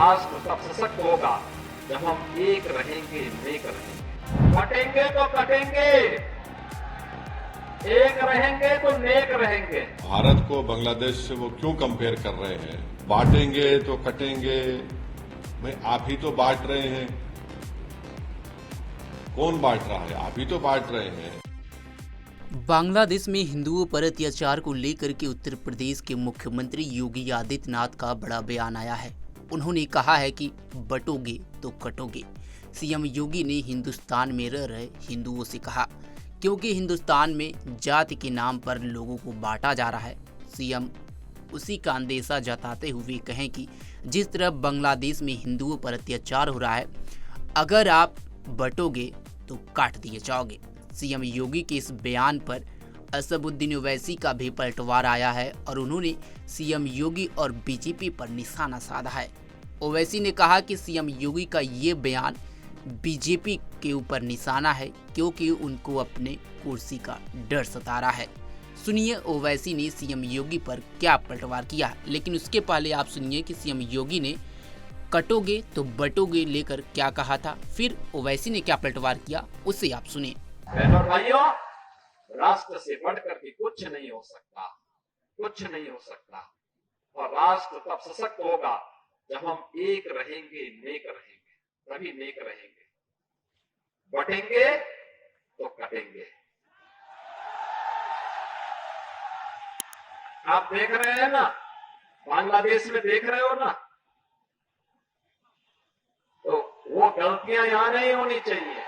राष्ट्र तब सशक्त होगा जब हम एक रहेंगे, नेक रहेंगे। बटेंगे तो कटेंगे, एक रहेंगे तो नेक रहेंगे। भारत को बांग्लादेश से वो क्यों कंपेयर कर रहे हैं? बांटेंगे तो कटेंगे, भाई आप ही तो बांट रहे हैं। कौन बांट रहा है? आप ही तो बांट रहे हैं। बांग्लादेश में हिंदुओं पर अत्याचार को लेकर के उत्तर प्रदेश के मुख्यमंत्री योगी आदित्यनाथ का बड़ा बयान आया है। उन्होंने कहा है कि बटोगे तो कटोगे। सीएम योगी ने हिंदुस्तान में रह रहे हिंदुओं से कहा, क्योंकि हिंदुस्तान में जाति के नाम पर लोगों को बांटा जा रहा है। सीएम उसी का अंदेशा जताते हुए कहें कि जिस तरह बांग्लादेश में हिंदुओं पर अत्याचार हो रहा है, अगर आप बटोगे तो काट दिए जाओगे। सीएम योगी के इस बयान पर असदुद्दीन ओवैसी का भी पलटवार आया है और उन्होंने सीएम योगी और बीजेपी पर निशाना साधा है। ओवैसी ने कहा कि सीएम योगी का ये बयान बीजेपी के ऊपर निशाना है, क्योंकि उनको अपने कुर्सी का डर सता रहा है। सुनिए ओवैसी ने सीएम योगी पर क्या पलटवार किया, लेकिन उसके पहले आप सुनिए कि सीएम योगी ने कटोगे तो बटोगे लेकर क्या कहा था, फिर ओवैसी ने क्या पलटवार किया, उसे आप सुनिए। बहनों और भाइयों, राष्ट्र से बढ़कर के कुछ नहीं हो सकता, कुछ नहीं हो सकता। और राष्ट्र तब सशक्त होगा जब हम एक रहेंगे, नेक रहेंगे, तभी नेक रहेंगे। बटेंगे तो कटेंगे। आप देख रहे हैं ना, बांग्लादेश में देख रहे हो ना, तो वो गलतियां यहां नहीं होनी चाहिए।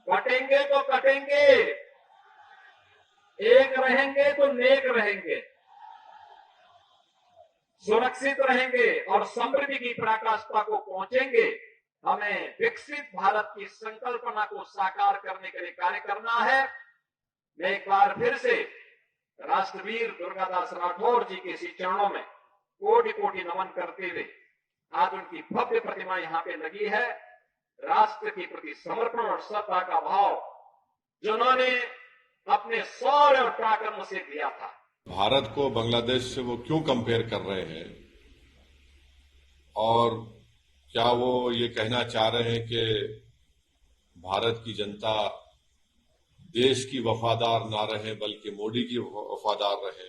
बटेंगे तो कटेंगे, एक रहेंगे तो नेक रहेंगे, सुरक्षित रहेंगे और समृद्धि की पराकाष्ठा को पहुंचेंगे। हमें विकसित भारत की संकल्पना को साकार करने के लिए कार्य करना है। मैं एक बार फिर से राष्ट्रवीर दुर्गादास राठौर जी के इसी चरणों में कोटि कोटि नमन करते हुए, आज उनकी भव्य प्रतिमा यहां पे लगी है। राष्ट्र के प्रति समर्पण और श्रद्धा का भाव जिन्होंने अपने शौर्य और पराक्रम से दिया था। भारत को बांग्लादेश से वो क्यों कंपेयर कर रहे हैं? और क्या वो ये कहना चाह रहे हैं कि भारत की जनता देश की वफादार ना रहे बल्कि मोदी की वफादार रहे?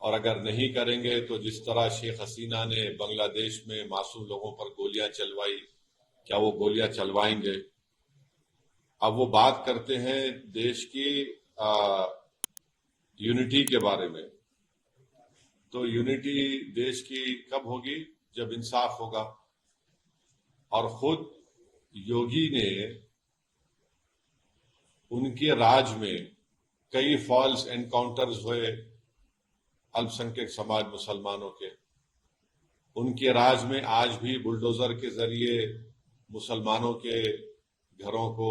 और अगर नहीं करेंगे तो जिस तरह शेख हसीना ने बांग्लादेश में मासूम लोगों पर गोलियां चलवाई, क्या वो गोलियां चलवाएंगे? अब वो बात करते हैं देश की यूनिटी के बारे में। तो यूनिटी देश की कब होगी? जब इंसाफ होगा। और खुद योगी ने उनके राज में कई फॉल्स एनकाउंटर्स हुए अल्पसंख्यक समाज मुसलमानों के। उनके राज में आज भी बुलडोजर के जरिए मुसलमानों के घरों को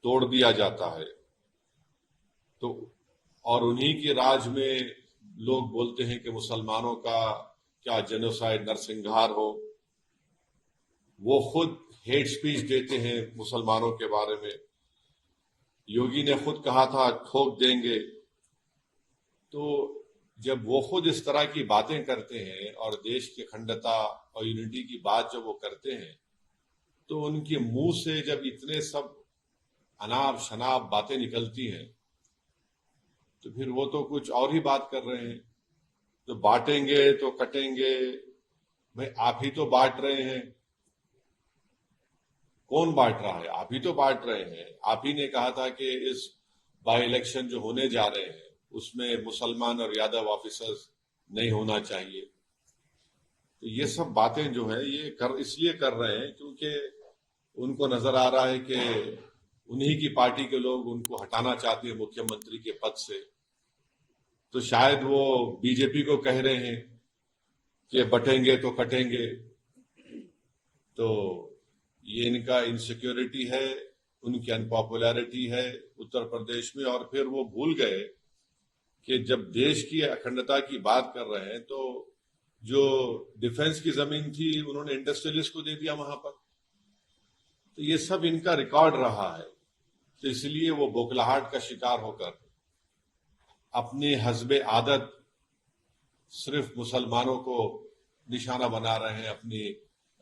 तोड़ दिया जाता है। तो और उन्हीं के राज में लोग बोलते हैं कि मुसलमानों का क्या जेनोसाइड, नरसंहार हो। वो खुद हेट स्पीच देते हैं मुसलमानों के बारे में। योगी ने खुद कहा था ठोक देंगे। तो जब वो खुद इस तरह की बातें करते हैं और देश की अखंडता और यूनिटी की बात जब वो करते हैं, तो उनके मुंह से जब इतने सब अनाप शनाप बातें निकलती हैं, तो फिर वो तो कुछ और ही बात कर रहे हैं। तो बांटेंगे तो कटेंगे, भाई आप ही तो बांट रहे हैं। कौन बांट रहा है? आप ही तो बांट रहे हैं। आप ही ने कहा था कि इस बाई इलेक्शन जो होने जा रहे हैं उसमें मुसलमान और यादव ऑफिसर्स नहीं होना चाहिए। तो ये सब बातें जो है ये इसलिए कर रहे हैं क्योंकि उनको नजर आ रहा है कि उन्हीं की पार्टी के लोग उनको हटाना चाहते हैं मुख्यमंत्री के पद से। तो शायद वो बीजेपी को कह रहे हैं कि बटेंगे तो कटेंगे। तो ये इनका इनसिक्योरिटी है, उनकी अनपॉपुलैरिटी है उत्तर प्रदेश में। और फिर वो भूल गए कि जब देश की अखंडता की बात कर रहे हैं तो जो डिफेंस की जमीन थी उन्होंने इंडस्ट्रियलिस्ट को दे दिया वहां पर। तो ये सब इनका रिकॉर्ड रहा है। तो इसलिए वो बौखलाहट का शिकार होकर अपने हस्बे आदत सिर्फ मुसलमानों को निशाना बना रहे हैं अपनी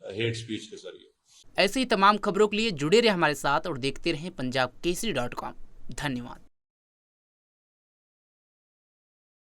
हेट स्पीच के जरिए। ऐसी तमाम खबरों के लिए जुड़े रहे हमारे साथ और देखते रहें पंजाबकेसरी.com। धन्यवाद।